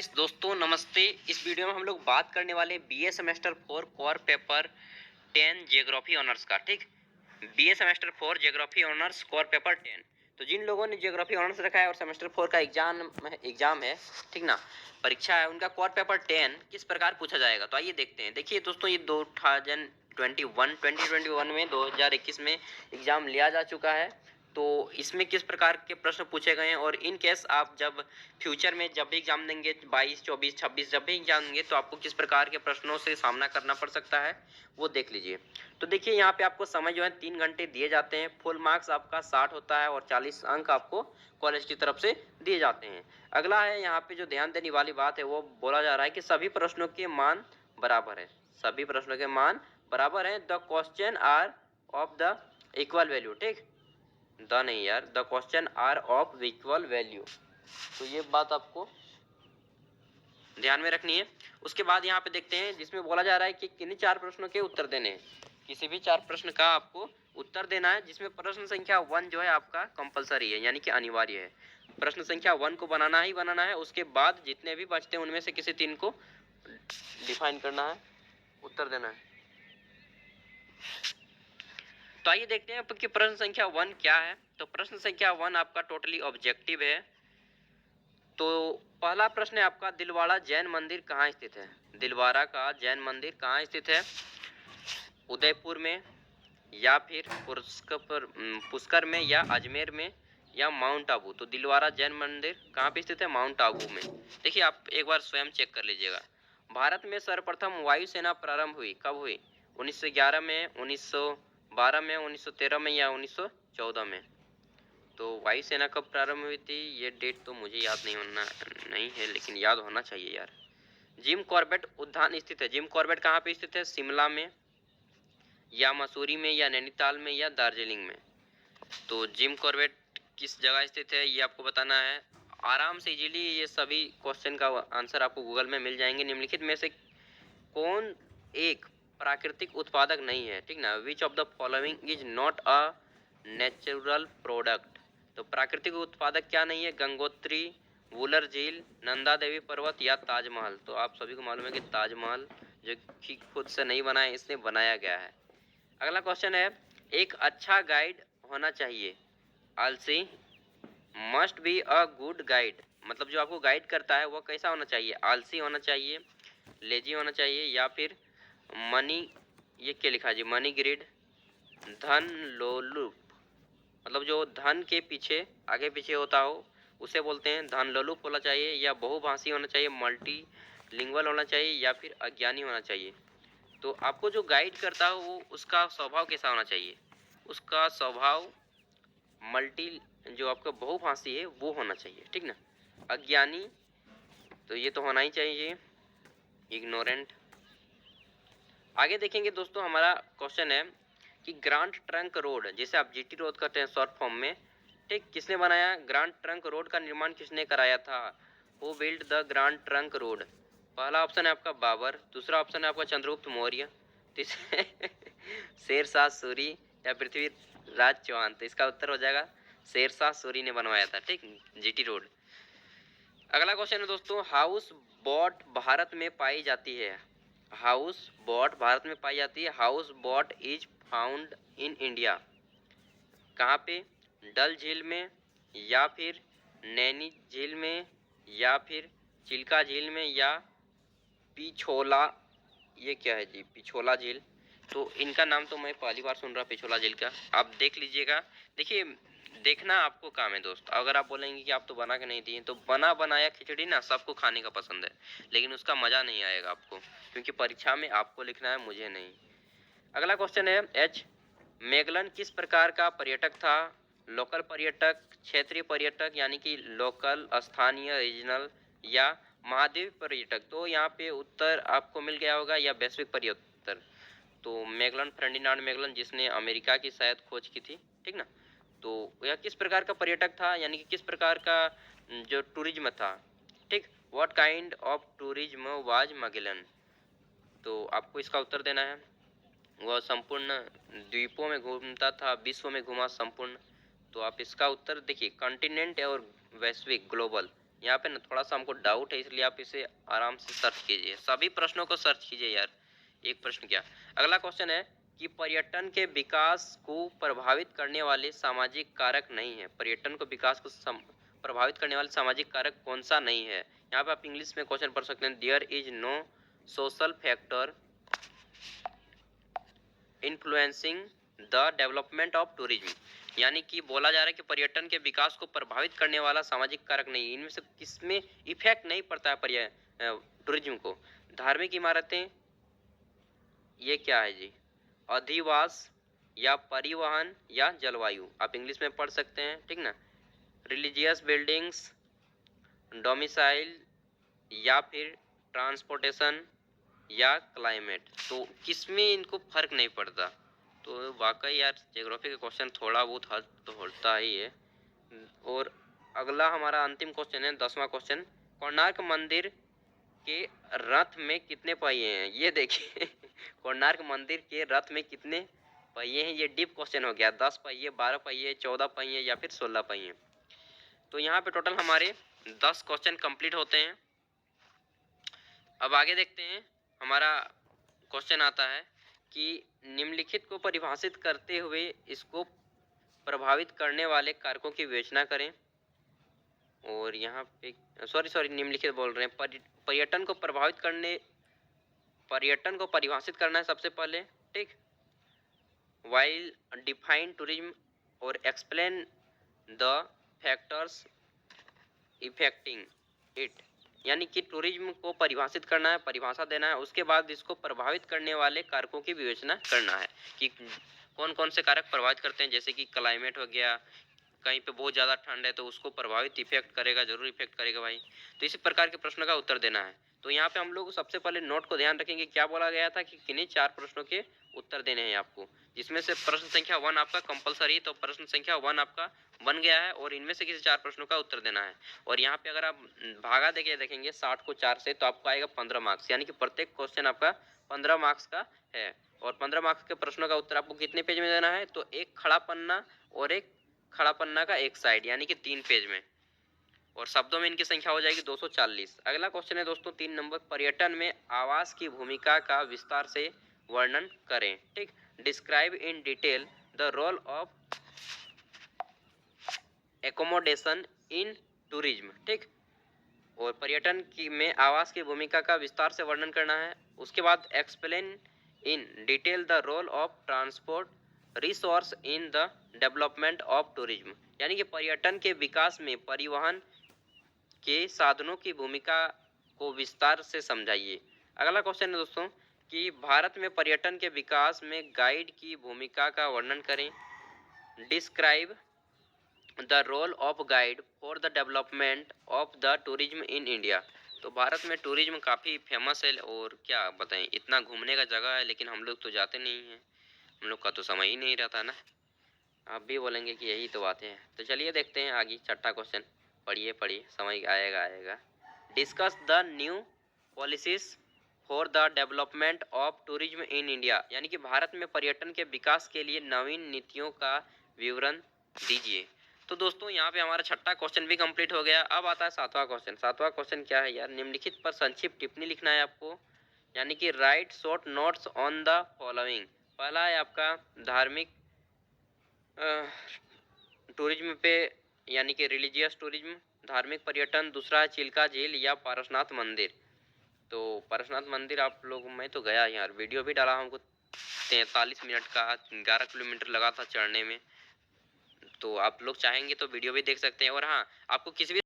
दोस्तों नमस्ते। इस वीडियो में हम लोग बात करने वाले BA semester 4 core paper 10 geography honours का। ठीक, BA semester 4 geography honours core paper 10। तो जिन लोगों ने ज्योग्राफी ऑनर्स रखा है और सेमेस्टर 4 का एग्जाम है, ठीक ना, परीक्षा है, उनका कोर पेपर 10 किस प्रकार पूछा जाएगा। तो आइए देखते हैं। देखिए दोस्तों, ये 2021 में 2021 में एग्जाम लिया जा चुका है। तो इसमें किस प्रकार के प्रश्न पूछे गए हैं, और इन केस आप जब फ्यूचर में जब भी एग्जाम देंगे 22, 24, 26 जब भी एग्जाम देंगे, तो आपको किस प्रकार के प्रश्नों से सामना करना पड़ सकता है वो देख लीजिए। तो देखिए, यहाँ पे आपको समय जो है 3 घंटे दिए जाते हैं। फुल मार्क्स आपका 60 होता है और 40 अंक आपको कॉलेज की तरफ से दिए जाते हैं। अगला है, यहाँ पे जो ध्यान देने वाली बात है वो बोला जा रहा है कि सभी प्रश्नों के मान बराबर है। सभी प्रश्नों के मान बराबर है। The question are of the equal value. ठीक, द नहीं यार, the question are of equal value. तो ये बात आपको ध्यान में रखनी है। उसके बाद यहाँ पे देखते हैं, जिसमें बोला जा रहा है कि किन्हीं 4 प्रश्नों के उत्तर देने हैं। किसी भी 4 प्रश्न का आपको उत्तर देना है, जिसमें प्रश्न संख्या 1 जो है आपका कंपलसरी है, यानी कि अनिवार्य है। प्रश्न संख्या 1 को बनाना ही बनाना है। उसके बाद जितने भी बचते हैं उनमें से किसी 3 को डिफाइन करना है, उत्तर देना है। तो आइए देखते हैं कि प्रश्न संख्या 1 क्या है। तो प्रश्न संख्या 1 आपका टोटली ऑब्जेक्टिव है। तो पहला प्रश्न है आपका, दिलवाड़ा जैन मंदिर कहाँ स्थित है। दिलवाड़ा का जैन मंदिर कहाँ स्थित है। उदयपुर में, या फिर पुष्कर में, या अजमेर में, या माउंट आबू। तो दिलवाड़ा जैन मंदिर कहाँ पे स्थित है, माउंट आबू में। देखिए, आप एक बार स्वयं चेक कर लीजिएगा। भारत में सर्वप्रथम वायुसेना प्रारंभ हुई कब हुई। 1911 में, 1912 में, 1913 में, या 1914 में। तो वायुसेना कब प्रारंभ हुई थी, ये डेट तो मुझे याद नहीं है, लेकिन याद होना चाहिए यार। जिम कॉर्बेट उद्यान स्थित है। जिम कॉर्बेट कहाँ पे स्थित है, शिमला में, या मसूरी में, या नैनीताल में, या दार्जिलिंग में। तो जिम कॉर्बेट किस जगह स्थित है ये आपको बताना है। आराम से इजीली ये सभी क्वेश्चन का आंसर आपको गूगल में मिल जाएंगे। निम्नलिखित में से कौन एक प्राकृतिक उत्पादक नहीं है, ठीक ना। Which of the following is not a natural product. तो प्राकृतिक उत्पादक क्या नहीं है, गंगोत्री, वुलर झील, नंदा देवी पर्वत, या ताजमहल। तो आप सभी को मालूम है कि ताजमहल जो कि खुद से नहीं बना है, इसने बनाया गया है। अगला क्वेश्चन है, एक अच्छा गाइड होना चाहिए। आलसी, must be a good guide. मतलब जो आपको गाइड करता है वो कैसा होना चाहिए, आलसी होना चाहिए, लेजी होना चाहिए, या फिर मनी, ये क्या लिखा जी, मनी ग्रिड, धन लोलुप। मतलब जो धन के पीछे आगे पीछे होता हो उसे बोलते हैं धन लोलुप होना चाहिए, या बहुभाषी होना चाहिए, मल्टी लिंगुअल होना चाहिए, या फिर अज्ञानी होना चाहिए। तो आपको जो गाइड करता हो वो उसका स्वभाव कैसा होना चाहिए, उसका स्वभाव मल्टी, जो आपका बहुभाषी है वो होना चाहिए, ठीक ना। अज्ञानी, तो ये तो होना ही चाहिए, इग्नोरेंट। आगे देखेंगे दोस्तों, हमारा क्वेश्चन है कि ग्रांड ट्रंक रोड, जिसे आप जीटी रोड कहते हैं शॉर्ट फॉर्म में, ठीक, किसने बनाया। ग्रांड ट्रंक रोड का निर्माण किसने कराया था। Who build the grand trunk road. पहला ऑप्शन है आपका बाबर, दूसरा ऑप्शन है आपका चंद्रगुप्त मौर्य, तीसरा शेरशाह सूरी, या पृथ्वीराज चौहान। तो इसका उत्तर हो जाएगा शेरशाह सूरी ने बनवाया था, ठीक, जीटी रोड। अगला क्वेश्चन है दोस्तों, हाउस बोट भारत में पाई जाती है। हाउस बोट भारत में पाई जाती है। House boat is found in India कहाँ पे, डल झील में, या फिर नैनी झील में, या फिर चिल्का झील में, या पिछोला, ये क्या है जी, पिछोला झील। तो इनका नाम तो मैं पहली बार सुन रहा, पिछोला झील का। आप देख लीजिएगा। देखिए, देखना आपको काम है दोस्त। अगर आप बोलेंगे कि आप तो बना के नहीं दिए, तो बना बनाया खिचड़ी ना सबको खाने का पसंद है, लेकिन उसका मजा नहीं आएगा आपको, क्योंकि परीक्षा में आपको लिखना है, मुझे नहीं। अगला क्वेश्चन है, एच मैगलन किस प्रकार का पर्यटक था। लोकल पर्यटक, क्षेत्रीय पर्यटक यानी कि लोकल, स्थानीय, रीजनल, या महाद्वीपीय पर्यटक। तो यहाँ पे उत्तर आपको मिल गया होगा, या वैश्विक पर्यटक। तो मैगलन, फर्डिनांड मैगलन, जिसने अमेरिका की शायद खोज की थी, ठीक ना। तो यह किस प्रकार का पर्यटक था, यानी कि किस प्रकार का जो टूरिज्म था, ठीक। What kind of tourism was Magellan. तो आपको इसका उत्तर देना है। वह संपूर्ण द्वीपों में घूमता था, विश्व में घुमा संपूर्ण। तो आप इसका उत्तर देखिए, कॉन्टिनेंट और वैश्विक, ग्लोबल। यहाँ पे ना थोड़ा सा हमको डाउट है, इसलिए आप इसे आराम से सर्च कीजिए, सभी प्रश्नों को सर्च कीजिए यार, एक प्रश्न क्या। अगला क्वेश्चन है कि पर्यटन के विकास को प्रभावित करने वाले सामाजिक कारक नहीं है। पर्यटन को विकास को प्रभावित करने वाले सामाजिक कारक कौन सा नहीं है। यहाँ पे आप इंग्लिश में क्वेश्चन पढ़ सकते हैं, there is no social factor influencing the development of tourism. यानी कि बोला जा रहा है कि पर्यटन के विकास को प्रभावित करने वाला सामाजिक कारक नहीं, इनमें से किसमें इफेक्ट नहीं पड़ता है टूरिज्म को। धार्मिक इमारतें, ये क्या है जी, अधिवास या परिवहन या जलवायु, आप इंग्लिश में पढ़ सकते हैं, ठीक ना। रिलीजियस बिल्डिंग्स, डोमिसाइल या फिर ट्रांसपोर्टेशन या क्लाइमेट, तो किसमें इनको फर्क नहीं पड़ता। तो वाकई यार ज्योग्राफी का क्वेश्चन थोड़ा बहुत हद तो होता ही है। और अगला हमारा अंतिम क्वेश्चन है, 10वां क्वेश्चन, कोणार्क मंदिर के रथ में कितने पहिए हैं। ये देखिए कोणार्क मंदिर के रथ में कितने पहिए हैं, ये डीप क्वेश्चन हो गया। 10 पहिए, 12 पहिए, 14 पहिए या फिर 16 पहिए। तो यहाँ पे टोटल हमारे 10 क्वेश्चन कंप्लीट होते हैं। अब आगे देखते हैं, हमारा क्वेश्चन आता है कि निम्नलिखित को परिभाषित करते हुए इसको प्रभावित करने वाले कारकों की विवेचना करें। और यहाँ पे सॉरी निम्नलिखित बोल रहे हैं, पर्यटन को परिभाषित करना है सबसे पहले, ठीक। वाइल डिफाइन टूरिज्म और explain the factors effecting it, यानी कि टूरिज्म को परिभाषित करना है, परिभाषा देना है, उसके बाद इसको प्रभावित करने वाले कारकों की विवेचना करना है कि कौन कौन से कारक प्रभावित करते हैं। जैसे कि क्लाइमेट हो गया, कहीं पे बहुत ज़्यादा ठंड है तो उसको प्रभावित इफेक्ट करेगा, जरूर इफेक्ट करेगा भाई। तो इसी प्रकार के प्रश्नों का उत्तर देना है। तो यहाँ पे हम लोग सबसे पहले नोट को ध्यान रखेंगे, क्या बोला गया था कि किन्हीं 4 प्रश्नों के उत्तर देने हैं आपको, जिसमें से प्रश्न संख्या 1 आपका कंपलसरी, तो प्रश्न संख्या 1 आपका बन गया है और इनमें से किसी 4 प्रश्नों का उत्तर देना है। और यहाँ पे अगर आप भागा देके देखेंगे 60 को 4 से, तो आपको आएगा 15 मार्क्स, यानी कि प्रत्येक क्वेश्चन आपका 15 मार्क्स का है। और 15 मार्क्स के प्रश्नों का उत्तर आपको कितने पेज में देना है, तो एक खड़ा पन्ना और एक खड़ा पन्ना का एक साइड, यानी कि 3 पेज में, और शब्दों में इनकी संख्या हो जाएगी 240। अगला क्वेश्चन है दोस्तों 3 नंबर, पर्यटन में आवास की भूमिका का विस्तार से वर्णन करें, ठीक। Describe in detail the role of accommodation in tourism, ठीक। और पर्यटन की में आवास की भूमिका का विस्तार से वर्णन करना है। उसके बाद explain in detail the role of transport resource in the development of tourism, यानी कि पर्यटन के विकास में परिवहन के साधनों की भूमिका को विस्तार से समझाइए। अगला क्वेश्चन है दोस्तों कि भारत में पर्यटन के विकास में गाइड की भूमिका का वर्णन करें। Describe the role of guide for the development of the tourism in India. तो भारत में टूरिज्म काफ़ी फेमस है, और क्या बताएं, इतना घूमने का जगह है, लेकिन हम लोग तो जाते नहीं हैं, हम लोग का तो समय ही नहीं रहता ना। आप भी बोलेंगे कि यही तो बातें हैं। तो चलिए देखते हैं आगे, 6ठा क्वेश्चन, पढ़िए समझ आएगा। Discuss the new policies for the development of tourism in India, यानी कि भारत में पर्यटन के विकास के लिए नवीन नीतियों का विवरण दीजिए। तो दोस्तों यहाँ पे हमारा 6ठा क्वेश्चन भी कंप्लीट हो गया। अब आता है 7वां क्वेश्चन। 7वां क्वेश्चन क्या है यार, निम्नलिखित पर संक्षिप्त टिप्पणी लिखना है आपको, यानी कि right short notes on the following. पहला है आपका धार्मिक टूरिज्म पे, यानी कि रिलीजियस टूरिज्म, धार्मिक पर्यटन। दूसरा है चिल्का झील या पारसनाथ मंदिर। तो पारसनाथ मंदिर आप लोग, मैं तो गया यार, वीडियो भी डाला हमको, 43 मिनट का, 11 किलोमीटर लगा था चढ़ने में। तो आप लोग चाहेंगे तो वीडियो भी देख सकते हैं। और हाँ, आपको किसी भी